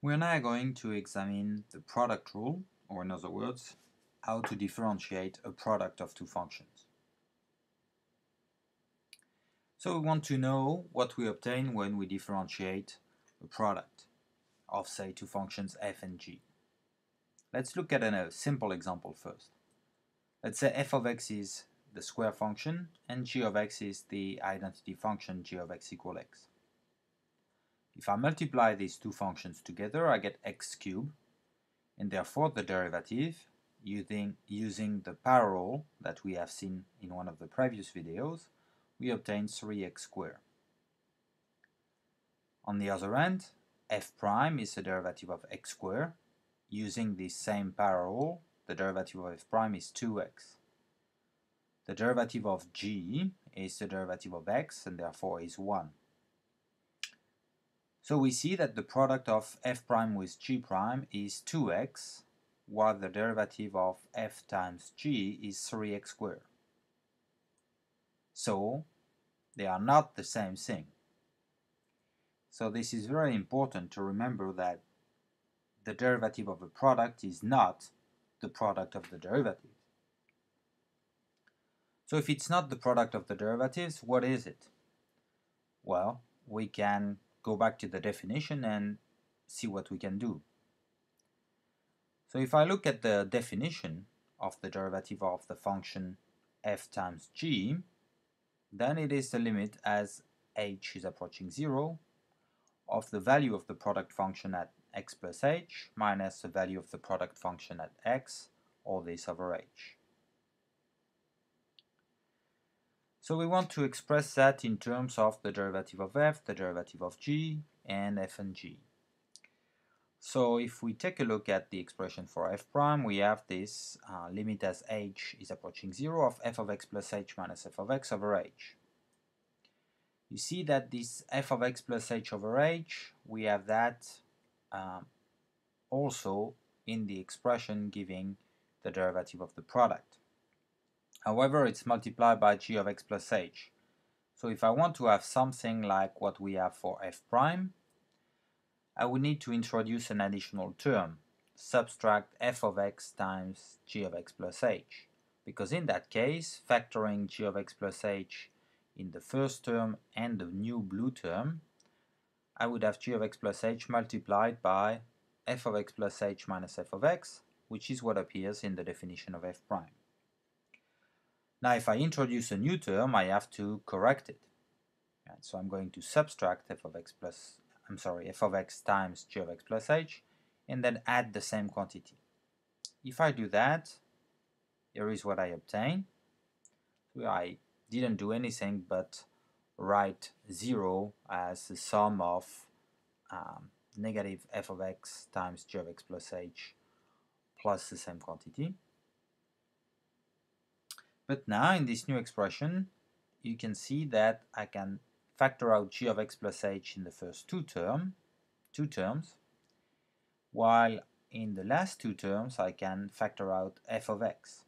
We're now going to examine the product rule, or in other words, how to differentiate a product of two functions. So we want to know what we obtain when we differentiate a product of, say, two functions f and g. Let's look at a simple example first. Let's say f of x is the square function and g of x is the identity function g of x equal x. If I multiply these two functions together, I get x cubed, and therefore the derivative, using the power rule that we have seen in one of the previous videos, we obtain 3x squared. On the other hand, f prime is the derivative of x squared. Using this same power rule, the derivative of f prime is 2x. The derivative of g is the derivative of x, and therefore is 1. So we see that the product of f prime with g prime is 2x, while the derivative of f times g is 3x squared. So they are not the same thing. So this is very important to remember that the derivative of a product is not the product of the derivatives. So if it's not the product of the derivatives, what is it? Well, we can go back to the definition and see what we can do. So if I look at the definition of the derivative of the function f times g, then it is the limit as h is approaching 0 of the value of the product function at x plus h minus the value of the product function at x, all this over h. So we want to express that in terms of the derivative of f, the derivative of g, and f and g. So if we take a look at the expression for f prime, we have this limit as h is approaching 0 of f of x plus h minus f of x over h. You see that this f of x plus h over h, we have that also in the expression giving the derivative of the product. However, it's multiplied by g of x plus h. So if I want to have something like what we have for f prime, I would need to introduce an additional term, subtract f of x times g of x plus h, because in that case, factoring g of x plus h in the first term and the new blue term, I would have g of x plus h multiplied by f of x plus h minus f of x, which is what appears in the definition of f prime. Now if I introduce a new term, I have to correct it. And so I'm going to subtract f of x times g of x plus h, and then add the same quantity. If I do that, here is what I obtain. So I didn't do anything but write 0 as the sum of negative f of x times g of x plus h plus the same quantity. But now in this new expression, you can see that I can factor out g of x plus h in the first two terms, while in the last two terms I can factor out f of x.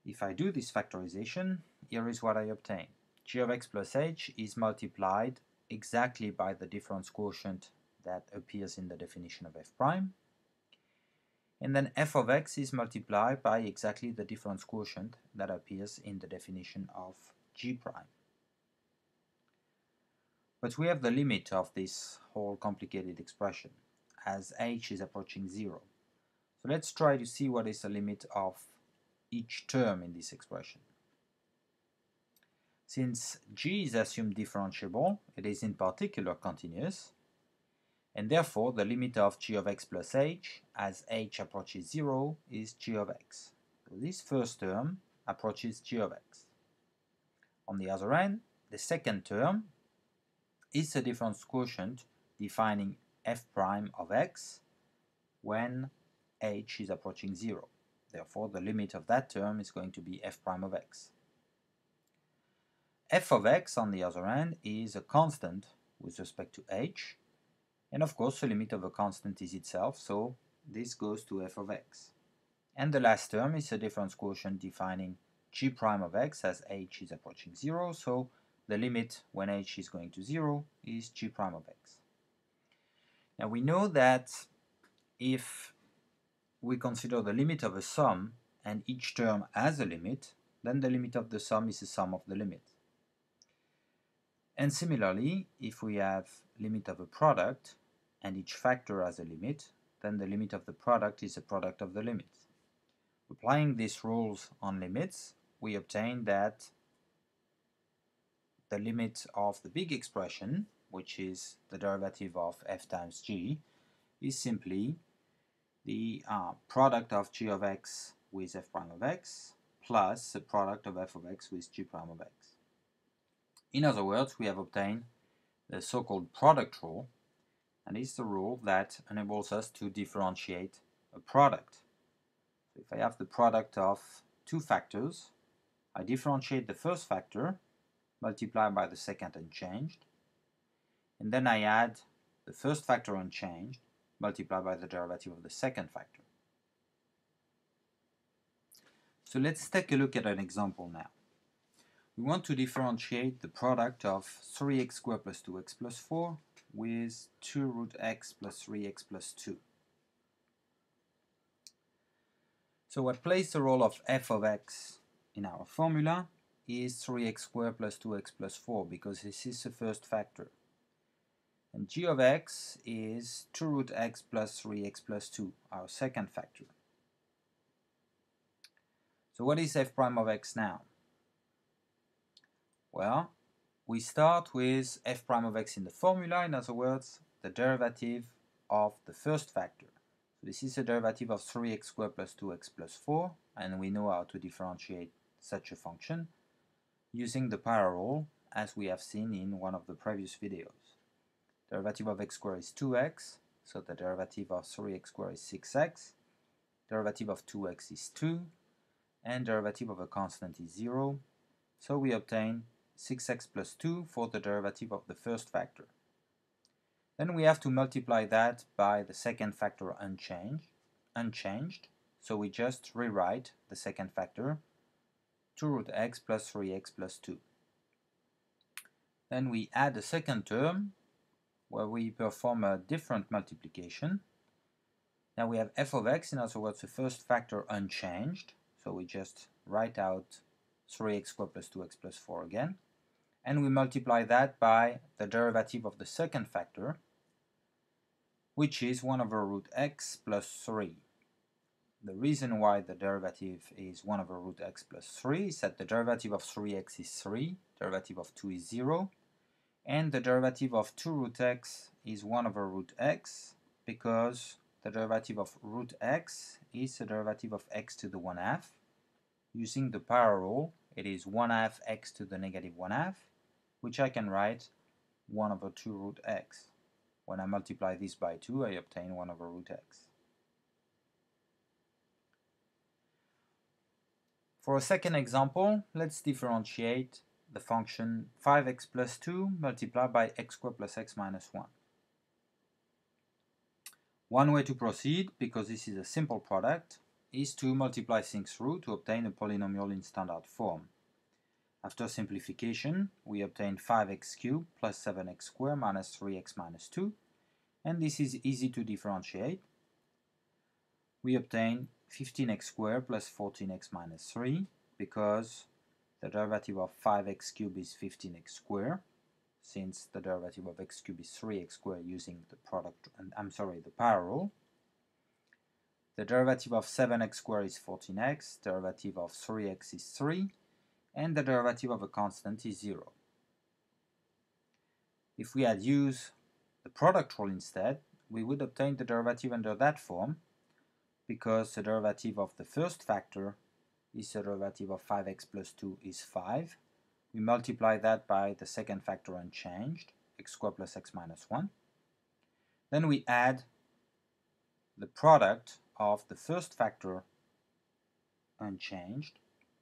If I do this factorization, here is what I obtain. G of x plus h is multiplied exactly by the difference quotient that appears in the definition of f prime, and then f of x is multiplied by exactly the difference quotient that appears in the definition of g prime. But we have the limit of this whole complicated expression as h is approaching 0. So let's try to see what is the limit of each term in this expression. Since g is assumed differentiable, it is in particular continuous, and therefore the limit of g of x plus h as h approaches 0 is g of x. So this first term approaches g of x. On the other hand, the second term is the difference quotient defining f prime of x when h is approaching 0. Therefore, the limit of that term is going to be f prime of x. F of x, on the other hand, is a constant with respect to h, and of course the limit of a constant is itself, so this goes to f of x. And the last term is a difference quotient defining g prime of x as h is approaching 0, so the limit when h is going to 0 is g prime of x. Now we know that if we consider the limit of a sum and each term has a limit, then the limit of the sum is the sum of the limits. And similarly, if we have limit of a product and each factor has a limit, then the limit of the product is the product of the limits. Applying these rules on limits, we obtain that the limit of the big expression, which is the derivative of f times g, is simply the product of g of x with f prime of x plus the product of f of x with g prime of x. In other words, we have obtained the so-called product rule, and it's the rule that enables us to differentiate a product. So if I have the product of two factors, I differentiate the first factor, multiply by the second unchanged, and then I add the first factor unchanged, multiply by the derivative of the second factor. So let's take a look at an example now. We want to differentiate the product of 3x squared plus 2x plus 4 with 2 root x plus 3x plus 2. So what plays the role of f of x in our formula is 3x squared plus 2x plus 4, because this is the first factor. And g of x is 2 root x plus 3x plus 2, our second factor. So what is f prime of x now? Well, we start with f prime of x in the formula, in other words, the derivative of the first factor. So this is the derivative of 3x squared plus 2x plus 4, and we know how to differentiate such a function using the power rule, as we have seen in one of the previous videos. Derivative of x squared is 2x, so the derivative of 3x squared is 6x, derivative of 2x is 2, and derivative of a constant is 0, so we obtain 6x plus 2 for the derivative of the first factor. Then we have to multiply that by the second factor unchanged, so we just rewrite the second factor, 2 root x plus 3x plus 2. Then we add a second term, where we perform a different multiplication. Now we have f of x, in other words, the first factor unchanged, so we just write out 3x squared plus 2x plus 4 again, and we multiply that by the derivative of the second factor, which is 1 over root x plus 3. The reason why the derivative is 1 over root x plus 3 is that the derivative of 3x is 3, derivative of 2 is 0, and the derivative of 2 root x is 1 over root x, because the derivative of root x is the derivative of x to the 1/2. Using the power rule, it is 1/2 x to the negative 1/2, which I can write 1 over 2 root x. When I multiply this by 2, I obtain 1 over root x. For a second example, let's differentiate the function 5x plus 2 multiplied by x squared plus x minus 1. One way to proceed, because this is a simple product, is to multiply things through to obtain a polynomial in standard form. After simplification, we obtain 5x cubed plus 7x squared minus 3x minus 2, and this is easy to differentiate. We obtain 15x squared plus 14x minus 3, because the derivative of 5x cubed is 15x squared, since the derivative of x cubed is 3x squared using the the power rule. The derivative of 7x squared is 14x, derivative of 3x is 3, and the derivative of a constant is 0. If we had used the product rule instead, we would obtain the derivative under that form, because the derivative of the first factor is the derivative of 5x plus 2 is 5. We multiply that by the second factor unchanged, x squared plus x minus 1. Then we add the product of the first factor unchanged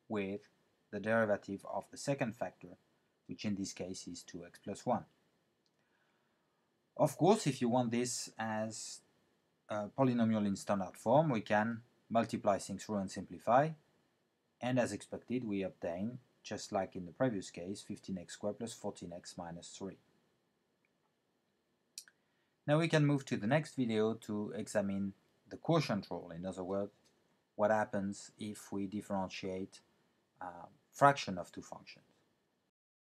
with the derivative of the second factor, which in this case is 2x plus 1. Of course, if you want this as a polynomial in standard form, we can multiply things through and simplify, and as expected we obtain, just like in the previous case, 15x squared plus 14x minus 3. Now we can move to the next video to examine the quotient rule. In other words, what happens if we differentiate a fraction of two functions.